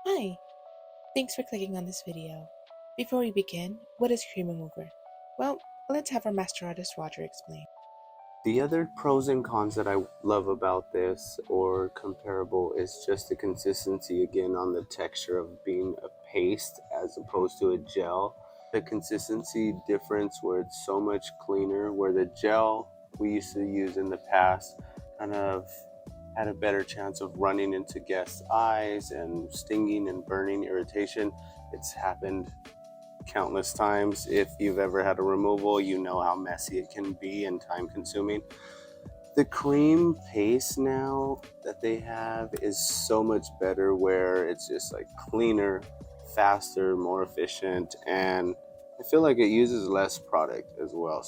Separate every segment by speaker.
Speaker 1: Hi, thanks for clicking on this video. Before we begin, what is cream remover? Well, let's have our master artist Roger explain.
Speaker 2: The other pros and cons that I love about this or comparable is just the consistency again on the texture of being a paste as opposed to a gel. The consistency difference where it's so much cleaner, where the gel we used to use in the past kind of had a better chance of running into guests' eyes and stinging and burning irritation. It's happened countless times. If you've ever had a removal, you know how messy it can be and time consuming. The cream paste now that they have is so much better, where it's just like cleaner, faster, more efficient, and I feel like it uses less product as well.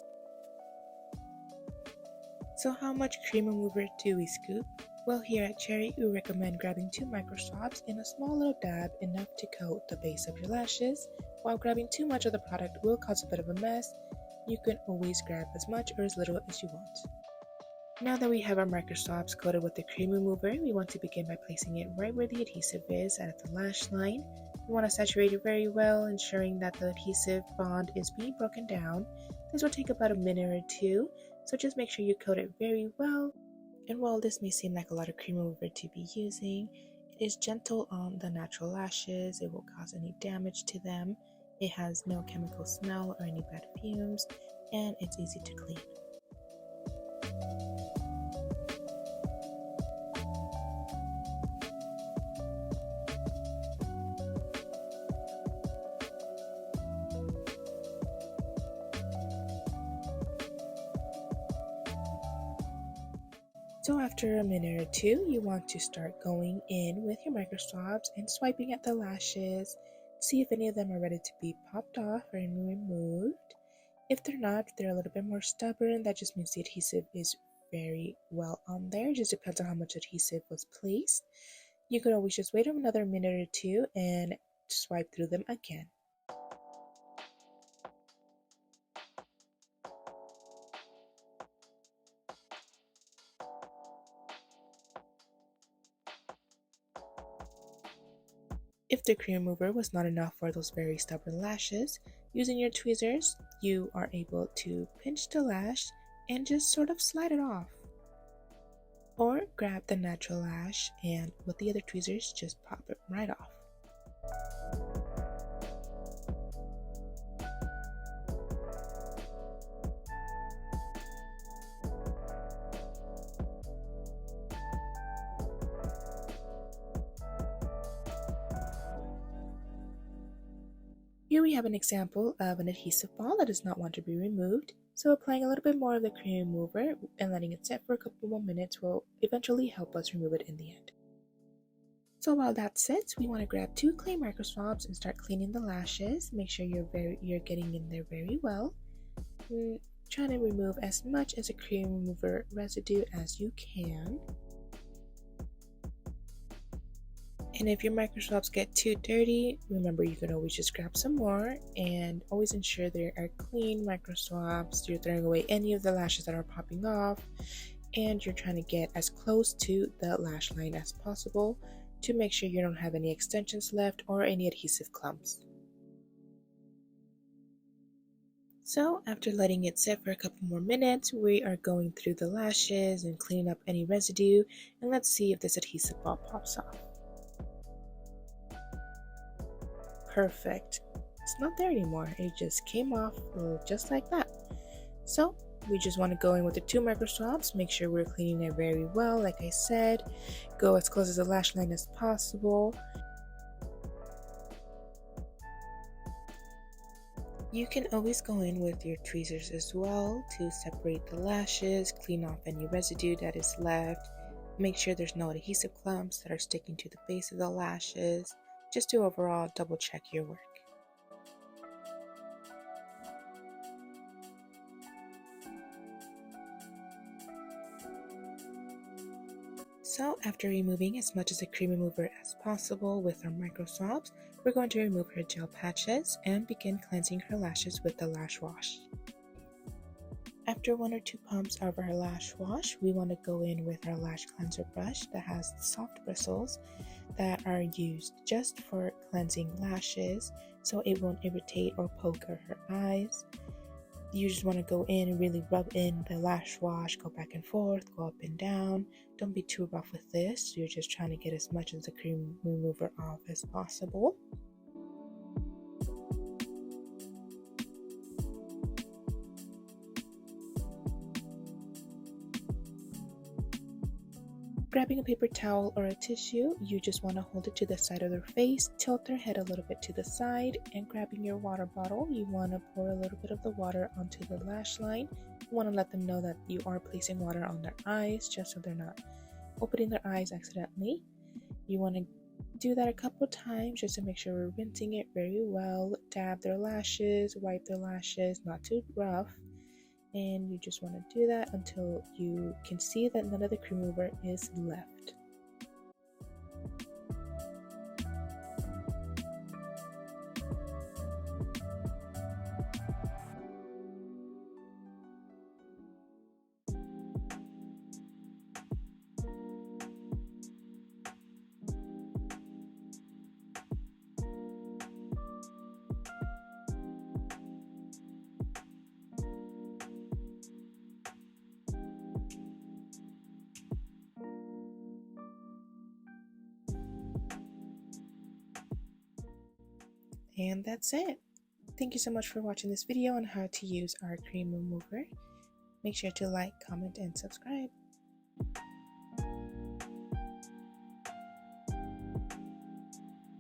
Speaker 1: So how much cream remover do we scoop? Well, here at Cherry, we recommend grabbing 2 microswabs in a small little dab, enough to coat the base of your lashes. While grabbing too much of the product will cause a bit of a mess, you can always grab as much or as little as you want. Now that we have our microswabs coated with the cream remover, we want to begin by placing it right where the adhesive is at the lash line. We want to saturate it very well, ensuring that the adhesive bond is being broken down. This will take about a minute or two, so just make sure you coat it very well. And while this may seem like a lot of cream remover to be using, it is gentle on the natural lashes. It won't cause any damage to them. It has no chemical smell or any bad fumes, and it's easy to clean. So after a minute or two, you want to start going in with your microswabs and swiping at the lashes. See if any of them are ready to be popped off or removed. If they're not, if they're a little bit more stubborn, that just means the adhesive is very well on there. It just depends on how much adhesive was placed. You could always just wait another minute or two and swipe through them again. If the cream remover was not enough for those very stubborn lashes, using your tweezers, you are able to pinch the lash and just sort of slide it off. Or grab the natural lash and with the other tweezers, just pop it right off. Here we have an example of an adhesive ball that does not want to be removed, so applying a little bit more of the cream remover and letting it set for a couple more minutes will eventually help us remove it in the end. So while that sits, we want to grab 2 clay microswabs and start cleaning the lashes. Make sure you're getting in there very well. Trying to remove as much as a cream remover residue as you can. And if your microswabs get too dirty, remember you can always just grab some more, and always ensure there are clean microswabs. You're throwing away any of the lashes that are popping off, and you're trying to get as close to the lash line as possible to make sure you don't have any extensions left or any adhesive clumps. So after letting it sit for a couple more minutes, we are going through the lashes and cleaning up any residue, and let's see if this adhesive ball pops off. Perfect. It's not there anymore. It just came off just like that. So we just want to go in with the 2 microswabs, make sure we're cleaning it very well. Like I said, go as close as the lash line as possible. You can always go in with your tweezers as well to separate the lashes, clean off any residue that is left. Make sure there's no adhesive clumps that are sticking to the base of the lashes, just to overall double check your work. So after removing as much of the cream remover as possible with our microswabs, we're going to remove her gel patches and begin cleansing her lashes with the lash wash. After 1 or 2 pumps of our lash wash, we want to go in with our lash cleanser brush that has soft bristles that are used just for cleansing lashes so it won't irritate or poke or hurt eyes. You just want to go in and really rub in the lash wash, go back and forth, go up and down. Don't be too rough with this. You're just trying to get as much of the cream remover off as possible. Grabbing a paper towel or a tissue, you just want to hold it to the side of their face, tilt their head a little bit to the side, and grabbing your water bottle, you want to pour a little bit of the water onto the lash line. You want to let them know that you are placing water on their eyes, just so they're not opening their eyes accidentally. You want to do that a couple times just to make sure we're rinsing it very well. Dab their lashes, wipe their lashes, not too rough. And you just want to do that until you can see that none of the cream remover is left. And that's it. Thank you so much for watching this video on how to use our cream remover. Make sure to like, comment, and subscribe.